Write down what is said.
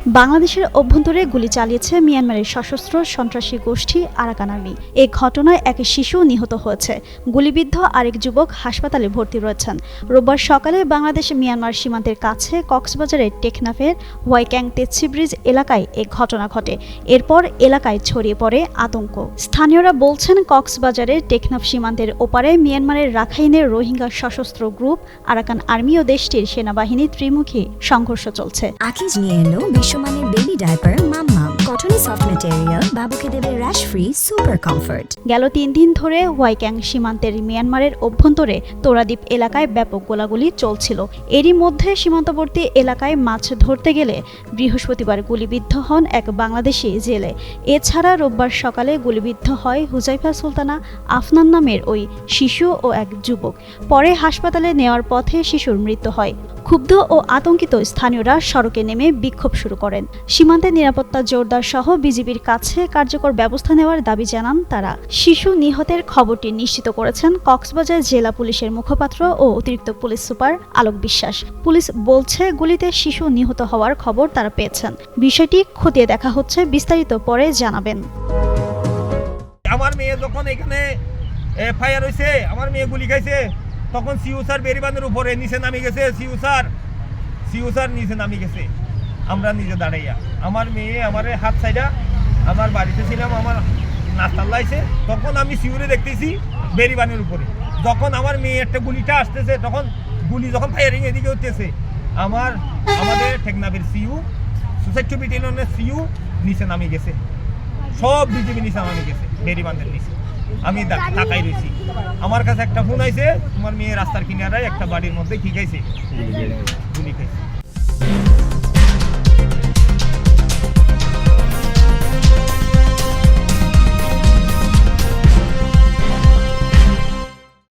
বাংলাদেশের অভ্যন্তরে গুলি চালিয়েছে মিয়ানমারের সশস্ত্র সন্ত্রাসী গোষ্ঠী আরাকান আর্মি। এই ঘটনায় এক শিশু নিহত হয়েছে। গুলিবিদ্ধ আরেক যুবক হাসপাতালে ভর্তি রয়েছেন। রোববার সকালে বাংলাদেশ মিয়ানমার সীমান্তের কাছে কক্সবাজারের টেকনাফের ওয়াইক্যাং তেতসি ব্রিজ এলাকায় এ ঘটনা ঘটে। এরপর এলাকায় ছড়িয়ে পড়ে আতঙ্ক। স্থানীয়রা বলছেন, কক্সবাজারের টেকনাফ সীমান্তের ওপারে মিয়ানমারের রাখাইনের রোহিঙ্গা সশস্ত্র গ্রুপ আরাকান আর্মি ও দেশটির সেনাবাহিনী ত্রিমুখী সংঘর্ষ চলছে। আকিজ নিয়ে এলো বিশ্বমানের বেবি ডায়াপার মাম্মাম, কটনি সফট ম্যাটেরিয়াল, বাবুকে দেবে র্যাশ ফ্রি সুপার কমফোর্ট। গেল 3 দিন ধরে ওয়াইক্যাং সীমান্তের মিয়ানমারের অভ্যন্তরে তোরাদ্বীপ এলাকায় ব্যাপক গোলাগুলি চলছিল। এরই মধ্যে সীমান্তবর্তী এলাকায় মাছ ধরতে গেলে বৃহস্পতিবার গুলিবিদ্ধ হন এক বাংলাদেশি জেলে। এছাড়া রোববার সকালে গুলিবিদ্ধ হয় হুজাইফা সুলতানা আফনান নামের ওই শিশু ও এক যুবক। পরে হাসপাতালে নেওয়ার পথে শিশুর মৃত্যু হয়। ক্ষুব্ধ ও আতঙ্কিত স্থানীয়রা সড়কে নেমে বিক্ষোভ শুরু করেন। সীমান্তের নিরাপত্তা জোরদার সহ বিজিবির কাছে কার্যকর ব্যবস্থা নেওয়ার দাবি জানান তারা। শিশু নিহতের খবরটি নিশ্চিত করেছেন কক্সবাজার জেলা পুলিশের মুখপাত্র ও অতিরিক্ত পুলিশ সুপার আলোক বিশ্বাস। পুলিশ বলছে, গুলিতে শিশু নিহত হওয়ার খবর তারা পেয়েছেন। বিষয়টি খতিয়ে দেখা হচ্ছে, বিস্তারিত পরে জানাবেন। আমার মেয়ে যখন এখানে ফায়ার হয়েছে, আমার মেয়ে গুলি খাইছে, তখন সিউ স্যার বেরিবাঁধের উপরে নিচে নামে গেছে। সিউ স্যার নিচে নামে গেছে। আমরা নিজে দাঁড়াইয়া আমার মেয়ে আমার হাত সাইডা আমার বাড়িতে ছিলাম, আমার নাস্তার লাইছে, তখন আমি সিউরে দেখতেছি বেরিবানের উপরে। যখন আমার মেয়ে একটা গুলিটা আসতেছে, তখন গুলি যখন ফায়ারিং এদিকে হতেছে, আমাদের টেকনাফের সিউ সোসাইটি ব্যাটালিয়নের সিউ নিচে নামে গেছে। সব বিজেপি নিচে নামে গেছে বেরিবান্ধের নিচে। আমি তাকাই রয়েছি। আমার কাছে একটা ফোন আইছে, তোমার মেয়ে রাস্তার কিনারায় একটা বাড়ির মধ্যে কি খাইছে, গুলি খাইছে।